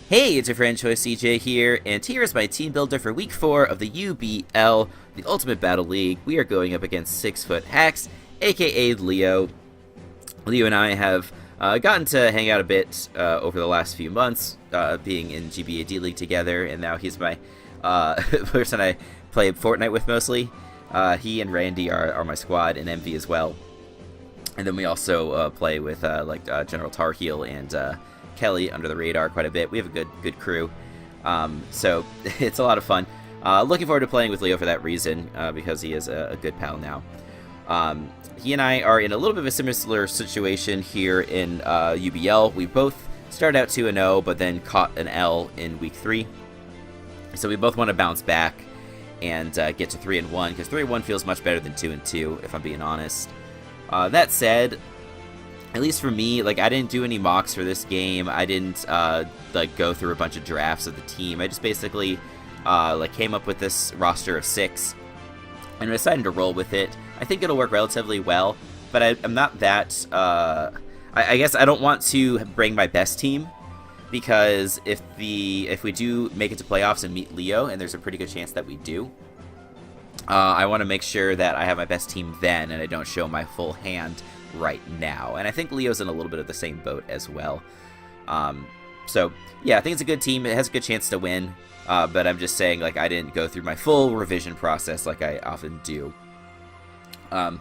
Hey, it's your friend Choice CJ here, and here is my team builder for week 4 of the UBL, the Ultimate Battle League. We are going up against 6-foot Hacks, aka Leo. Leo and I have gotten to hang out a bit over the last few months, being in GBAD League together, and now he's my person I play Fortnite with mostly. He and Randy are my squad, and Envy as well. And then we also play with General Tar Heel and Kelly under the radar quite a bit. We have a good crew, so it's a lot of fun. Looking forward to playing with Leo for that reason, because he is a good pal now. He and I are in a little bit of a similar situation here in UBL. We both started out 2-0, but then caught an L in week 3. So we both want to bounce back and get to 3-1, because 3-1 feels much better than 2-2, if I'm being honest. That said, at least for me, I didn't do any mocks for this game. I didn't go through a bunch of drafts of the team. I just basically came up with this roster of 6 and decided to roll with it. I think it'll work relatively well, but I'm not that. I guess I don't want to bring my best team, because if we do make it to playoffs and meet Leo, and there's a pretty good chance that we do, I want to make sure that I have my best team then, and I don't show my full hand right now. And I think Leo's in a little bit of the same boat as well. So yeah, I think it's a good team. It has a good chance to win, but I'm just saying, I didn't go through my full revision process like I often do. So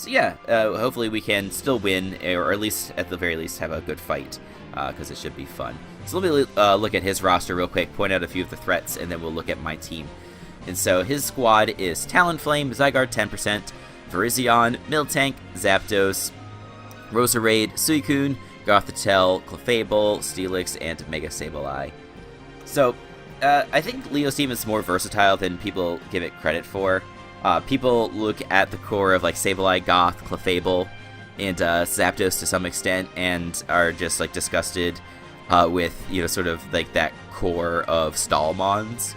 yeah, hopefully we can still win, or at least at the very least have a good fight, because it should be fun. So let me look at his roster real quick, point out a few of the threats, and then we'll look at my team. And so his squad is Talonflame, Zygarde 10%, Virizion, Miltank, Zapdos, Roserade, Suicune, Gothitelle, Clefable, Steelix, and Mega Sableye. So I think Leo's team is more versatile than people give it credit for. People look at the core of Sableye, Goth, Clefable, and Zapdos to some extent, and are just disgusted with sort of that core of Stallmons.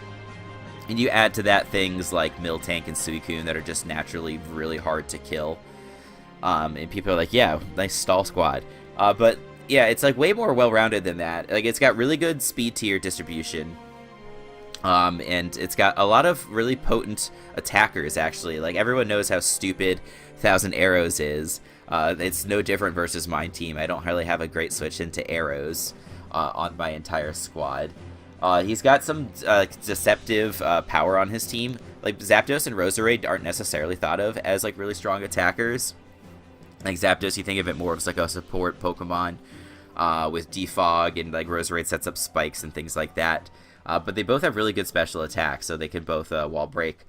And you add to that things like Miltank and Suicune that are just naturally really hard to kill. And people are like, yeah, nice stall squad. But yeah, it's way more well-rounded than that. It's got really good speed tier distribution. And it's got a lot of really potent attackers, actually. Everyone knows how stupid 1,000 Arrows is. It's no different versus my team. I don't really have a great switch into Arrows on my entire squad. He's got some deceptive power on his team. Zapdos and Roserade aren't necessarily thought of as really strong attackers. Zapdos, you think of it more of a support Pokemon with Defog, and Roserade sets up spikes and things like that. But they both have really good special attacks, so they can both wall break.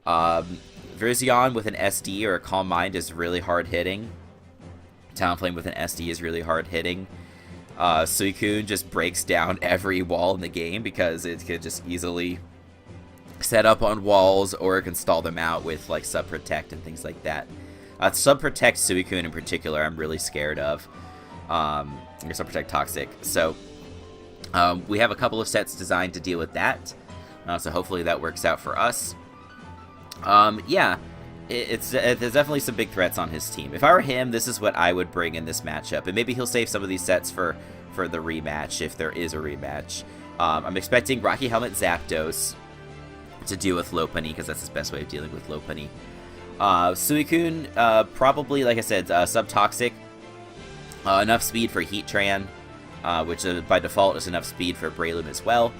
Virizion with an SD or a Calm Mind is really hard hitting. Talonflame with an SD is really hard hitting. Suicune just breaks down every wall in the game because it can just easily set up on walls, or it can stall them out with Sub Protect and things like that. Sub Protect Suicune in particular I'm really scared of. Or Sub Protect Toxic. So we have a couple of sets designed to deal with that. So hopefully that works out for us. Yeah. There's definitely some big threats on his team. If I were him, this is what I would bring in this matchup. And maybe he'll save some of these sets for the rematch, if there is a rematch. I'm expecting Rocky Helmet Zapdos to deal with Lopunny, because that's his best way of dealing with Lopunny. Suicune, probably, like I said, Sub-Toxic. Enough speed for Heatran, which by default is enough speed for Breloom as well.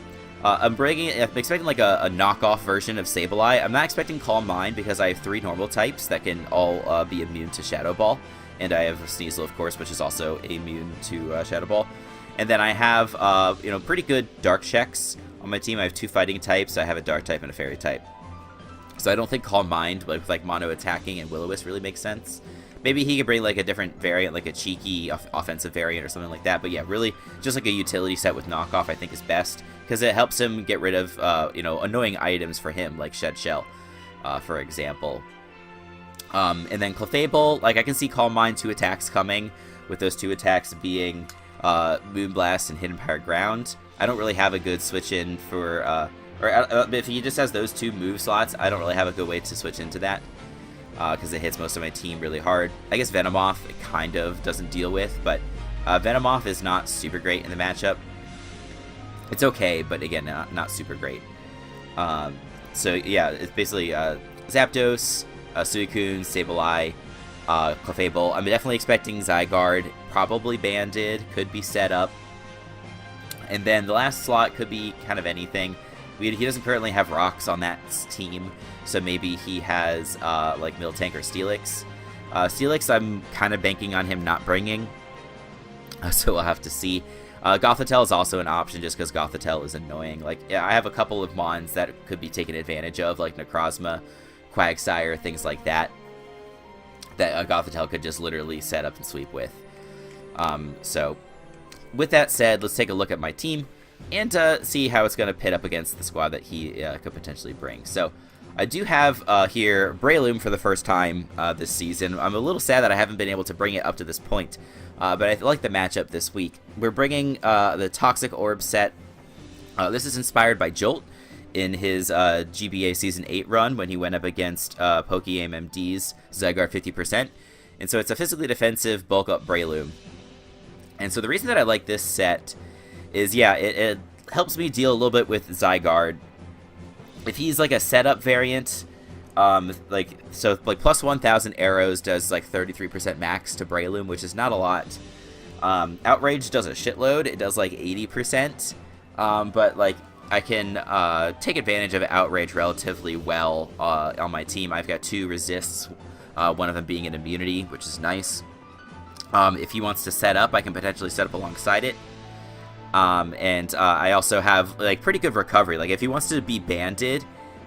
I'm expecting a knockoff version of Sableye. I'm not expecting Calm Mind, because I have 3 normal types that can all be immune to Shadow Ball. And I have Sneasel, of course, which is also immune to Shadow Ball. And then I have, pretty good Dark checks on my team. I have 2 fighting types. I have a Dark type and a Fairy type. So I don't think Calm Mind, with mono attacking and Will-O-Wisp, really makes sense. Maybe he could bring a different variant, a cheeky offensive variant or something like that. But yeah, really, just a utility set with knockoff I think is best, because it helps him get rid of, annoying items for him, like Shed Shell, for example. And then Clefable, I can see Calm Mind 2 attacks coming, with those 2 attacks being Moonblast and Hidden Power Ground. I don't really have a good switch in for, if he just has those 2 move slots, I don't really have a good way to switch into that. Because it hits most of my team really hard. I guess Venomoth it kind of doesn't deal with, but Venomoth is not super great in the matchup. It's okay, but again, not super great. So yeah, it's basically Zapdos, Suicune, Sableye, Clefable. I'm definitely expecting Zygarde, probably Banded, could be set up. And then the last slot could be kind of anything. He doesn't currently have rocks on that team, so maybe he has like Miltank or Steelix. Steelix, I'm kind of banking on him not bringing, so we'll have to see. Gothitelle is also an option just because Gothitelle is annoying. Like, yeah, I have a couple of Mons that could be taken advantage of, like Necrozma, Quagsire, things like that, that Gothitelle could just literally set up and sweep with. So, with that said, let's take a look at my team and see how it's going to pit up against the squad that he could potentially bring. So, I do have here Breloom for the first time this season. I'm a little sad that I haven't been able to bring it up to this point, but I like the matchup this week. We're bringing the Toxic Orb set. This is inspired by Jolt in his GBA Season 8 run when he went up against PokeAim MD's Zygarde 50%. And so it's a physically defensive bulk up Breloom. And so the reason that I like this set is, yeah, it helps me deal a little bit with Zygarde. If he's like a setup variant, like plus 1,000 arrows does like 33% max to Breloom, which is not a lot. Outrage does a shitload. It does like 80%. But like I can take advantage of Outrage relatively well on my team. I've got 2 resists, one of them being an immunity, which is nice. If he wants to set up, I can potentially set up alongside it. And I also have like pretty good recovery. Like if he wants to be banded,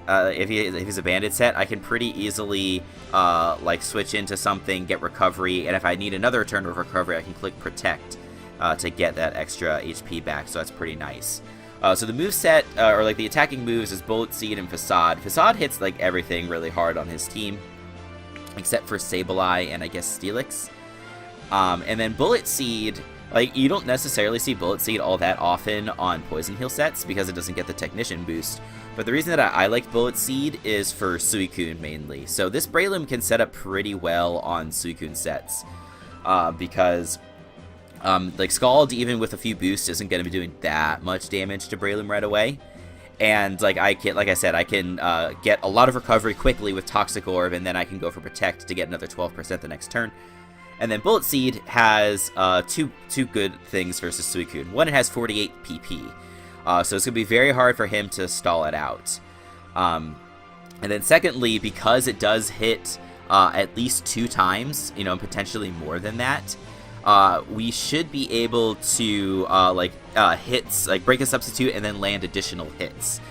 if he's a banded set, I can pretty easily like switch into something, get recovery, and if I need another turn of recovery, I can click protect to get that extra HP back. So that's pretty nice. So the moveset, or like the attacking moves, is Bullet Seed and Facade. Facade hits like everything really hard on his team, except for Sableye and I guess Steelix. And then Bullet Seed, like, you don't necessarily see Bullet Seed all that often on Poison Heal sets because it doesn't get the Technician boost. But the reason that I like Bullet Seed is for Suicune mainly. So this Breloom can set up pretty well on Suicune sets because like Scald, even with a few boosts, isn't going to be doing that much damage to Breloom right away. And like I said, I can get a lot of recovery quickly with Toxic Orb, and then I can go for Protect to get another 12% the next turn. And then Bullet Seed has two good things versus Suicune. One, it has 48 PP, so it's going to be very hard for him to stall it out. And then secondly, because it does hit at least 2 times, you know, and potentially more than that, we should be able to hits, like break a substitute and then land additional hits.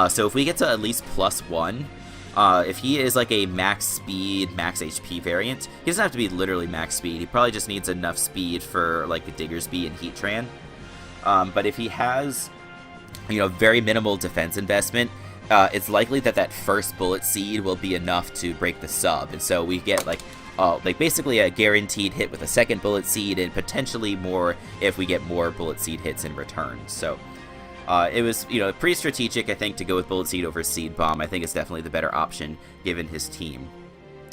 So if we get to at least +1, if he is like a max speed, max HP variant, he doesn't have to be literally max speed. He probably just needs enough speed for like the Diggersby and Heatran. But if he has, you know, very minimal defense investment, it's likely that that first Bullet Seed will be enough to break the sub. And so we get like basically a guaranteed hit with a second Bullet Seed, and potentially more if we get more Bullet Seed hits in return. So it was, you know, pretty strategic, I think, to go with Bullet Seed over Seed Bomb. I think it's definitely the better option given his team.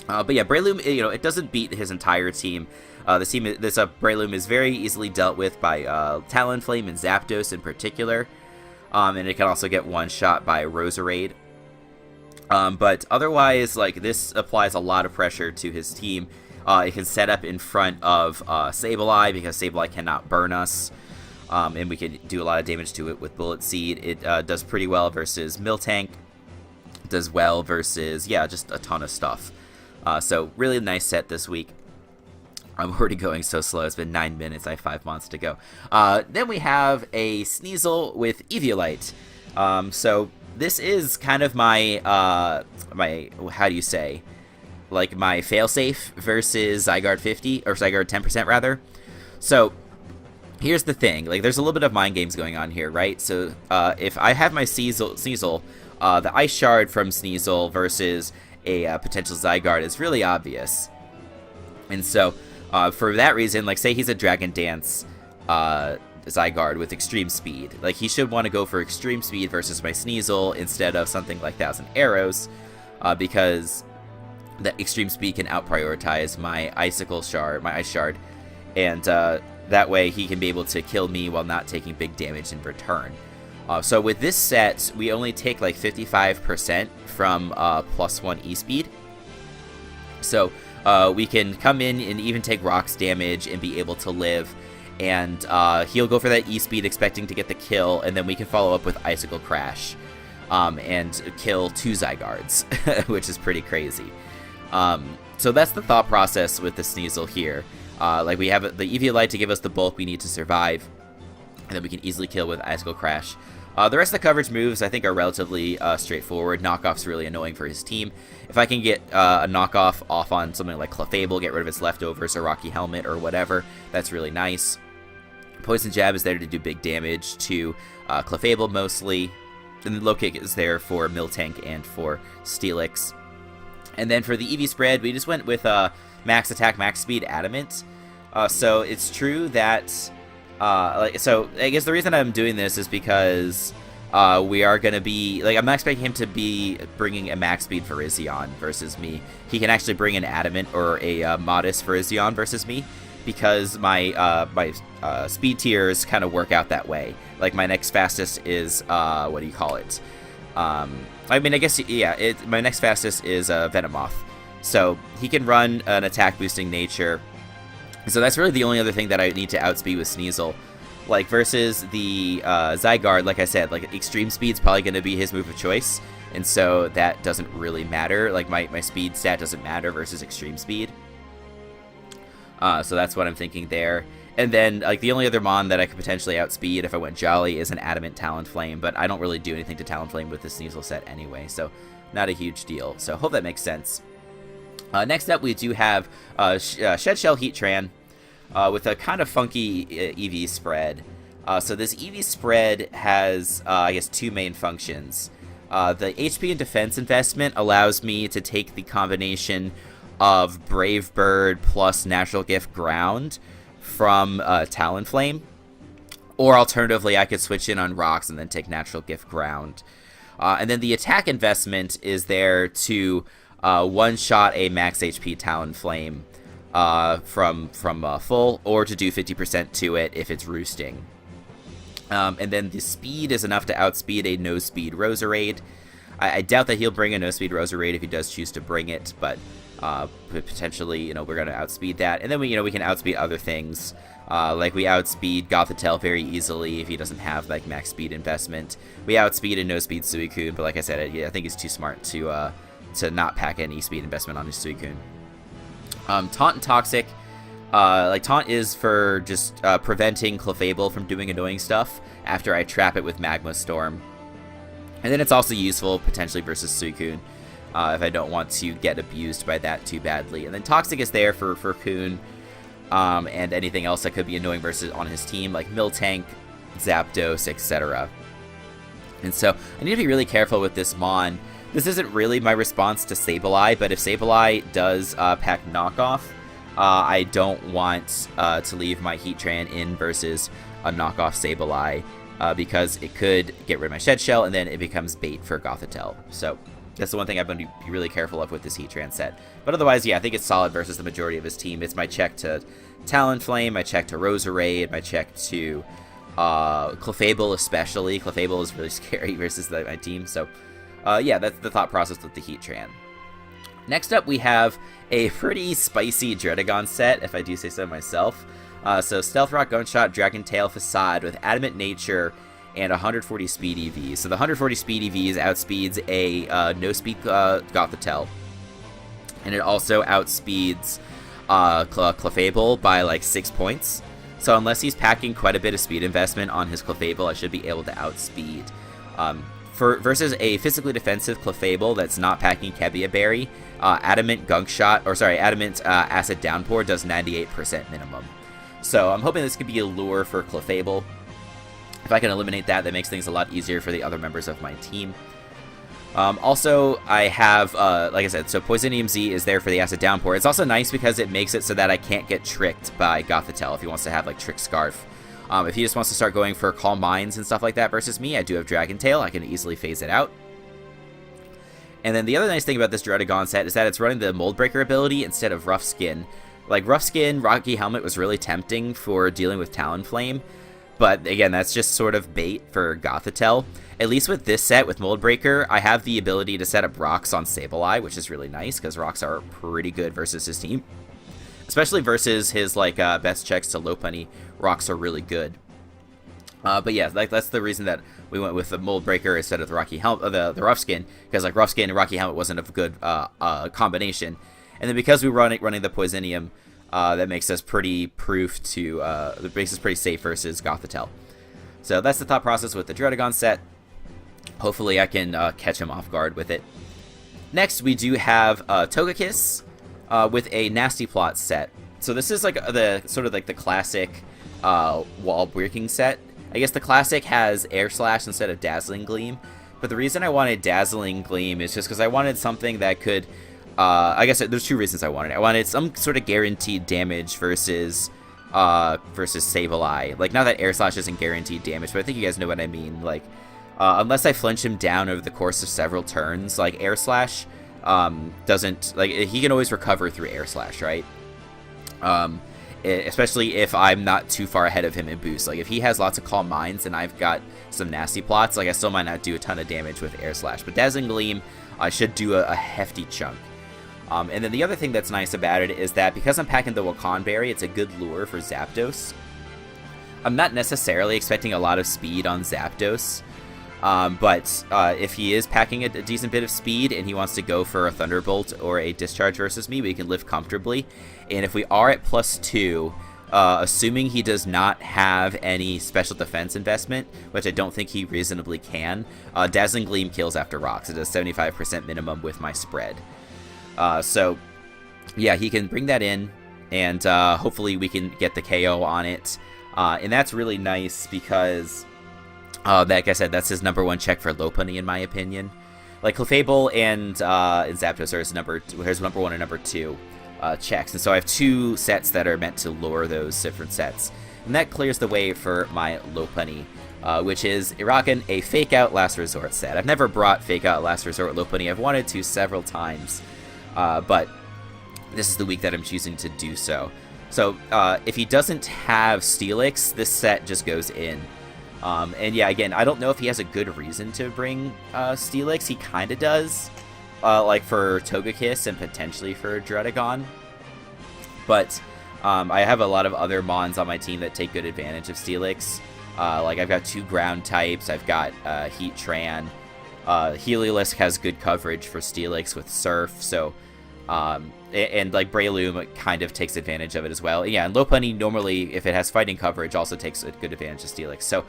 But yeah, Breloom, you know, it doesn't beat his entire team. This Breloom is very easily dealt with by Talonflame and Zapdos in particular. And it can also get one-shot by Roserade. But otherwise, like, this applies a lot of pressure to his team. It can set up in front of Sableye because Sableye cannot burn us. And we can do a lot of damage to it with Bullet Seed. It does pretty well versus Miltank. Does well versus, yeah, just a ton of stuff. So really nice set this week. I'm already going so slow. It's been 9 minutes. I have 5 months to go. Then we have a Sneasel with Eviolite. So this is kind of my, how do you say, like my failsafe versus Zygarde 50, or Zygarde 10% rather. So here's the thing, like there's a little bit of mind games going on here, right? So if I have my Sneasel, the Ice Shard from Sneasel versus a potential Zygarde is really obvious. And so for that reason, like say he's a Dragon Dance Zygarde with extreme speed, like he should want to go for extreme speed versus my Sneasel instead of something like 1,000 Arrows, because that extreme speed can out-prioritize my Ice Shard, and that way he can be able to kill me while not taking big damage in return. So with this set, we only take like 55% from +1 E-Speed. So we can come in and even take rocks damage and be able to live. And he'll go for that E-Speed expecting to get the kill, and then we can follow up with Icicle Crash and kill 2 Zygardes, which is pretty crazy. So that's the thought process with the Sneasel here. Like we have the Eevee Light to give us the bulk we need to survive, and then we can easily kill with Icicle Crash. The rest of the coverage moves, I think, are relatively straightforward. Knockoff's really annoying for his team. If I can get a knockoff off on something like Clefable, get rid of its leftovers, or Rocky Helmet, or whatever, that's really nice. Poison Jab is there to do big damage to Clefable mostly. And the Low Kick is there for Miltank and for Steelix. And then for the Eevee spread, we just went with Max Attack, Max Speed, Adamant. So it's true that... so I guess the reason I'm doing this is because we are going to be... I'm not expecting him to be bringing a max speed Virizion versus me. He can actually bring an Adamant or a modest Virizion versus me, because my speed tiers kind of work out that way. Like, my next fastest is, what do you call it? I mean, I guess, yeah, my next fastest is Venomoth. So he can run an attack boosting nature. So that's really the only other thing that I need to outspeed with Sneasel. Like, versus the Zygarde, like I said, like, Extreme Speed's probably going to be his move of choice. And so that doesn't really matter. Like, my speed stat doesn't matter versus Extreme Speed. So that's what I'm thinking there. And then, like, the only other Mon that I could potentially outspeed if I went Jolly is an Adamant Talonflame, but I don't really do anything to Talonflame with the Sneasel set anyway, so not a huge deal. So hope that makes sense. Next up, we do have Shed Shell Heatran with a kind of funky Eevee spread. So this Eevee spread has, I guess, 2 main functions. The HP and defense investment allows me to take the combination of Brave Bird plus Natural Gift Ground from Talonflame, or alternatively I could switch in on Rocks and then take Natural Gift Ground. And then the attack investment is there to one-shot a max HP Talonflame from full, or to do 50% to it if it's roosting. And then the speed is enough to outspeed a no-speed Roserade. I doubt that he'll bring a no-speed Roserade if he does choose to bring it, but potentially, we're going to outspeed that. And then we can outspeed other things. Like we outspeed Gothitelle very easily if he doesn't have like max speed investment. We outspeed a no-speed Suicune, but like I said, I think he's too smart to not pack any speed investment on his Suicune. Taunt and Toxic. Like, Taunt is for just preventing Clefable from doing annoying stuff after I trap it with Magma Storm. And then it's also useful potentially versus Suicune if I don't want to get abused by that too badly. And then Toxic is there for Coon and anything else that could be annoying versus on his team, like Miltank, Zapdos, etc. And so I need to be really careful with this Mon. This isn't really my response to Sableye, but if Sableye does pack Knockoff, I don't want to leave my Heatran in versus a knockoff Sableye, because it could get rid of my Shed Shell, and then it becomes bait for Gothitelle. So that's the one thing I'm going to be really careful of with this Heatran set. But otherwise, yeah, I think it's solid versus the majority of his team. It's my check to Talonflame, my check to Roserade, my check to Clefable especially. Clefable is really scary versus my team. So yeah, that's the thought process with the Heatran. Next up, we have a pretty spicy Druddigon set, if I do say so myself. So Stealth Rock, Gunshot, Dragon Tail, Facade with Adamant Nature and 140 speed EVs. So the 140 speed EVs outspeeds a no-speed Gothitelle. And it also outspeeds Clefable by like 6 points. So unless he's packing quite a bit of speed investment on his Clefable, I should be able to outspeed. Versus a physically defensive Clefable that's not packing Kebia Berry, Adamant Acid Downpour does 98% minimum. So I'm hoping this could be a lure for Clefable. If I can eliminate that, that makes things a lot easier for the other members of my team. Also, I have, like I said, so Poisonium Z is there for the Acid Downpour. It's also nice because it makes it so that I can't get tricked by Gothitelle if he wants to have, like, Trick Scarf. If he just wants to start going for Calm Minds and stuff like that versus me, I do have Dragon Tail. I can easily phase it out. And then the other nice thing about this Druddigon set is that it's running the Mold Breaker ability instead of Rough Skin. Like, Rough Skin, Rocky Helmet was really tempting for dealing with Talonflame, But again, that's just sort of bait for Gothitelle. At least with this set, with Mold Breaker, I have the ability to set up rocks on Sableye, which is really nice, because rocks are pretty good versus his team. Especially versus his, like, best checks to Lopunny, rocks are really good. But yeah, like, that's the reason that we went with the Mold Breaker instead of the Rocky Helmet, the Rough Skin, because, like, Rough Skin and Rocky Helmet wasn't a good combination. And then because we were running the Poisonium, that makes us pretty proof to, that makes us pretty safe versus Gothitelle. So that's the thought process with the Druddigon set. Hopefully I can catch him off guard with it. Next, we do have Togekiss with a Nasty Plot set. So this is like the sort of like the classic wall breaking set. I guess the classic has Air Slash instead of Dazzling Gleam. But the reason I wanted Dazzling Gleam is just because I wanted something that could... I guess there's two reasons I wanted it. I wanted some sort of guaranteed damage versus Sableye. Like, not that Air Slash isn't guaranteed damage, but I think you guys know what I mean. Like, unless I flinch him down over the course of several turns, like, Air Slash doesn't... Like, he can always recover through Air Slash, right? Especially if I'm not too far ahead of him in boost. Like, if he has lots of Calm Minds and I've got some Nasty Plots, like, I still might not do a ton of damage with Air Slash. But Dazzling Gleam, I should do a hefty chunk. And then the other thing that's nice about it is that because I'm packing the Wakan Berry, it's a good lure for Zapdos. I'm not necessarily expecting a lot of speed on Zapdos, but if he is packing a decent bit of speed and he wants to go for a Thunderbolt or a Discharge versus me, we can live comfortably. And if we are at +2, assuming he does not have any special defense investment, which I don't think he reasonably can, Dazzling Gleam kills after rocks. It does 75% minimum with my spread. So, yeah, he can bring that in, and hopefully we can get the KO on it. And that's really nice because, like I said, that's his #1 check for Lopunny, in my opinion. Like, Clefable and Zapdos are his #1 and #2 checks. And so I have two sets that are meant to lure those different sets. And that clears the way for my Lopunny, which is rocking a Fake Out Last Resort set. I've never brought Fake Out Last Resort Lopunny. I've wanted to several times. But this is the week that I'm choosing to do so. So, if he doesn't have Steelix, this set just goes in. And yeah, again, I don't know if he has a good reason to bring Steelix. He kind of does, like for Togekiss and potentially for Druddigon. But I have a lot of other Mons on my team that take good advantage of Steelix. Like, I've got 2 ground types. I've got Heatran. Heliolisk has good coverage for Steelix with Surf, so, and like Breloom kind of takes advantage of it as well. Yeah, and Lopunny normally, if it has fighting coverage, also takes a good advantage of Steelix. So,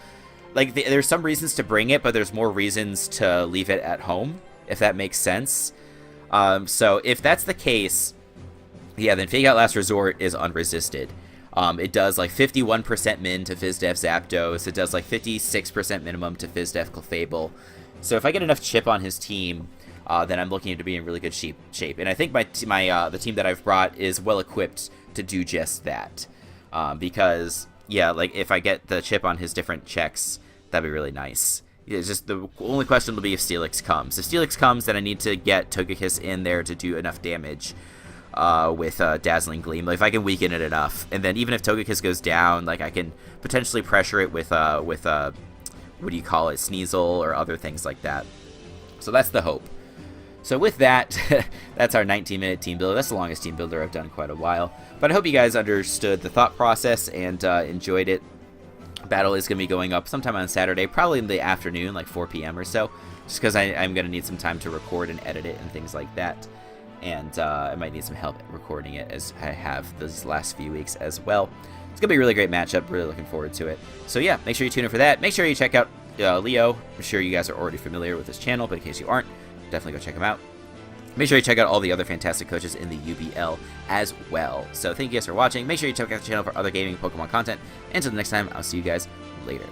like, there's some reasons to bring it, but there's more reasons to leave it at home, if that makes sense. So, if that's the case, yeah, then Fake Out Last Resort is unresisted. It does like 51% min to Fizdef Zapdos. It does like 56% minimum to Fizdef Clefable. So if I get enough chip on his team, then I'm looking to be in really good shape. And I think the team that I've brought is well equipped to do just that. Because, yeah, like, if I get the chip on his different checks, that'd be really nice. It's just the only question will be if Steelix comes. If Steelix comes, then I need to get Togekiss in there to do enough damage with Dazzling Gleam. Like, if I can weaken it enough. And then even if Togekiss goes down, like, I can potentially pressure it with what do you call it, Sneasel or other things like that. So that's the hope. So with that, that's our 19-minute team builder. That's the longest team builder I've done in quite a while. But I hope you guys understood the thought process and enjoyed it. Battle is going to be going up sometime on Saturday, probably in the afternoon, like 4 p.m. or so, just because I'm going to need some time to record and edit it and things like that. And I might need some help recording it, as I have these last few weeks as well. It's going to be a really great matchup. Really looking forward to it. So yeah, make sure you tune in for that. Make sure you check out Leo. I'm sure you guys are already familiar with this channel, but in case you aren't, definitely go check him out. Make sure you check out all the other fantastic coaches in the UBL as well. So thank you guys for watching. Make sure you check out the channel for other gaming Pokemon content. And until the next time, I'll see you guys later.